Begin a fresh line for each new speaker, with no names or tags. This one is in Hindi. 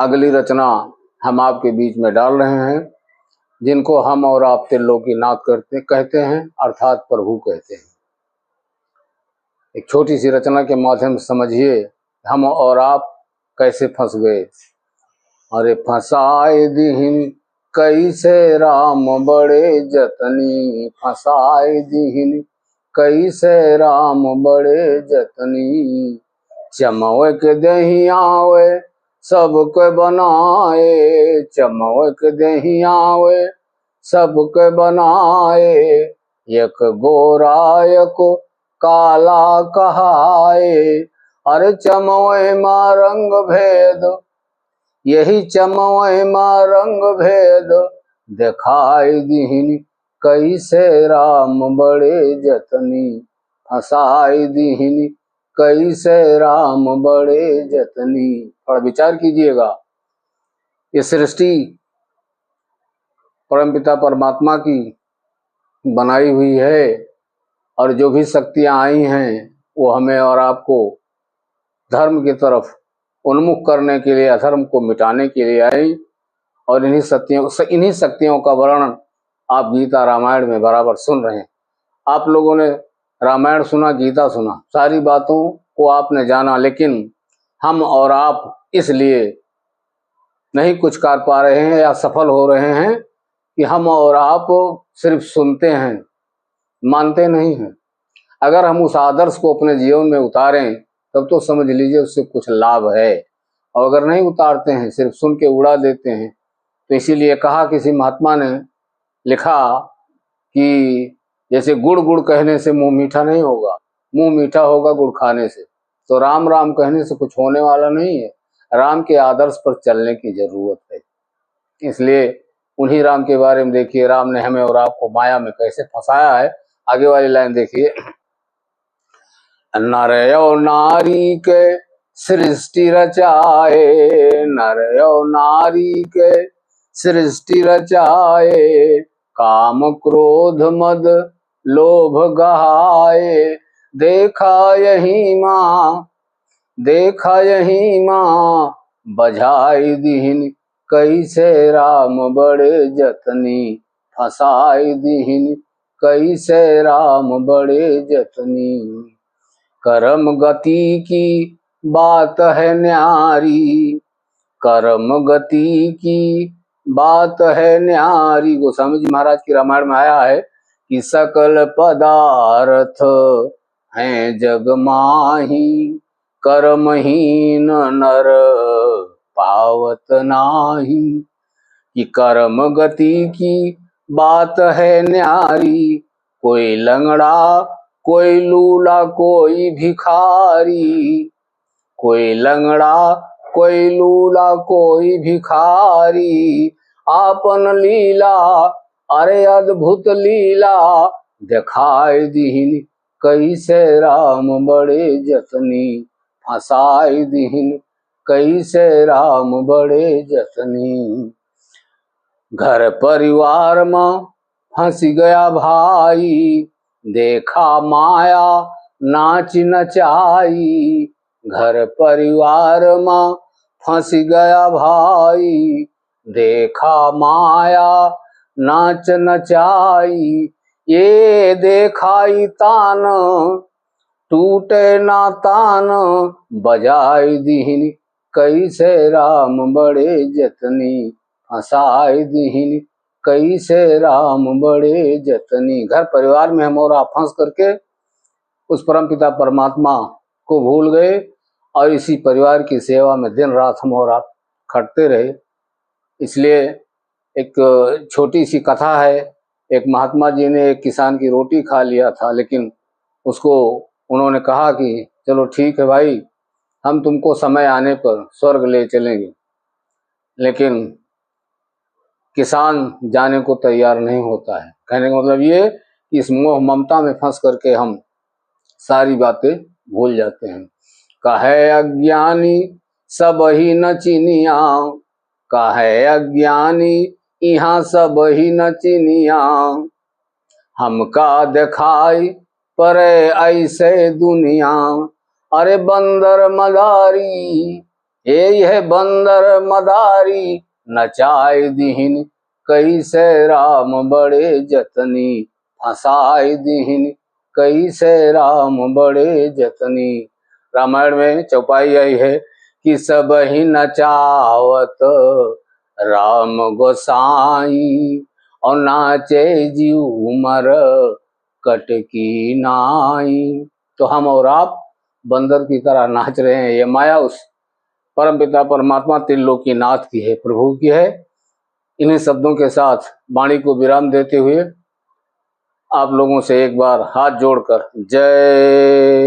अगली रचना हम आपके बीच में डाल रहे हैं, जिनको हम और आप त्रिलोकीनाथ कहते हैं अर्थात प्रभु कहते हैं। एक छोटी सी रचना के माध्यम से समझिए हम और आप कैसे फंस गए। अरे फंसाए दीहिन कैसे राम बड़े जतनी, फंसाए दीहिन कैसे राम बड़े जतनी। चमवक दही आवे सबके बनाए, चमवक दही आवे सबके बनाए। एक गोरा को काला कहाए, अरे चमवे माँ रंग भेद, यही चमवे माँ रंग भेद। दिखाई दीहिन कैसे राम बड़े जतनी, फंसाई दीहिन कैसे राम बड़े जतनी। थोड़ा विचार कीजिएगा, ये सृष्टि परमपिता परमात्मा की बनाई हुई है और जो भी शक्तियां आई हैं वो हमें और आपको धर्म की तरफ उन्मुख करने के लिए, अधर्म को मिटाने के लिए आई। और इन्हीं शक्तियों का वर्णन आप गीता रामायण में बराबर सुन रहे हैं। आप लोगों ने रामायण सुना, गीता सुना, सारी बातों को आपने जाना, लेकिन हम और आप इसलिए नहीं कुछ कर पा रहे हैं या सफल हो रहे हैं कि हम और आप सिर्फ सुनते हैं, मानते नहीं हैं। अगर हम उस आदर्श को अपने जीवन में उतारें तब तो समझ लीजिए उससे कुछ लाभ है, और अगर नहीं उतारते हैं, सिर्फ सुन के उड़ा देते हैं। तो इसीलिए कहा, किसी महात्मा ने लिखा कि जैसे गुड़ गुड़ कहने से मुंह मीठा नहीं होगा, मुंह मीठा होगा गुड़ खाने से। तो राम राम कहने से कुछ होने वाला नहीं है, राम के आदर्श पर चलने की जरूरत है। इसलिए उन्हीं राम के बारे में देखिए, राम ने हमें और आपको माया में कैसे फंसाया है। आगे वाली लाइन देखिए, नरयो नारी के सृष्टि रचाए, नरयो नारी के सृष्टि रचाए। काम क्रोध मद लोभ गहाए, देखा यही माँ, देखा यही माँ। बझाई दीहिन कैसे राम बड़े जतनी, फंसाई दीहिन कैसे राम बड़े जतनी। कर्म गति की बात है न्यारी, कर्म गति की बात है न्यारी। गोस्वामी जी महाराज की रामायण में आया है कि सकल पदार्थ हैं जग माही, कर्महीन नर पावत नाही। कि कर्म गति की बात है न्यारी, कोई लंगड़ा कोई लूला कोई भिखारी, कोई लंगड़ा कोई लूला कोई भिखारी। आपन लीला अरे अद्भुत लीला, दिखाई दीहिन कैसे राम बड़े जतनी, फंसाई दीहिन कैसे राम बड़े जतनी। घर परिवार में फंस गया भाई, देखा माया नाच नचाई। घर परिवार में फंस गया भाई, देखा माया नाच नचाई। ये देखाई तान टूटे ना तान, बजाई दीहिन कैसे राम बड़े जतनी, फंसाई दीहिन कैसे राम बड़े जतनी। घर परिवार में हम और आप फंस करके उस परमपिता परमात्मा को भूल गए और इसी परिवार की सेवा में दिन रात हम और आप खटते रहे। इसलिए एक छोटी सी कथा है, एक महात्मा जी ने एक किसान की रोटी खा लिया था, लेकिन उसको उन्होंने कहा कि चलो ठीक है भाई, हम तुमको समय आने पर स्वर्ग ले चलेंगे। लेकिन किसान जाने को तैयार नहीं होता है। कहने का मतलब ये कि इस मोह ममता में फंस करके हम सारी बातें भूल जाते हैं। कहे अज्ञानी सब ही न चिनिया, कहे अज्ञानी यहाँ सब ही न चिनिया। हमका दिखाई परे ऐसे दुनिया, अरे बंदर मदारी, ये है बंदर मदारी नचाए दीहिन, कैसे राम बड़े जतनी फंसाए दीहिन, कैसे राम बड़े जतनी। रामायण में चौपाई आई है कि सब ही नचावत राम गोसाई, और नाचे जीव मर कटकी नाई। तो हम और आप बंदर की तरह नाच रहे हैं। ये माया उस परमपिता परमात्मा त्रिलोकीनाथ की है, प्रभु की है। इन्हीं शब्दों के साथ वाणी को विराम देते हुए आप लोगों से एक बार हाथ जोड़कर जय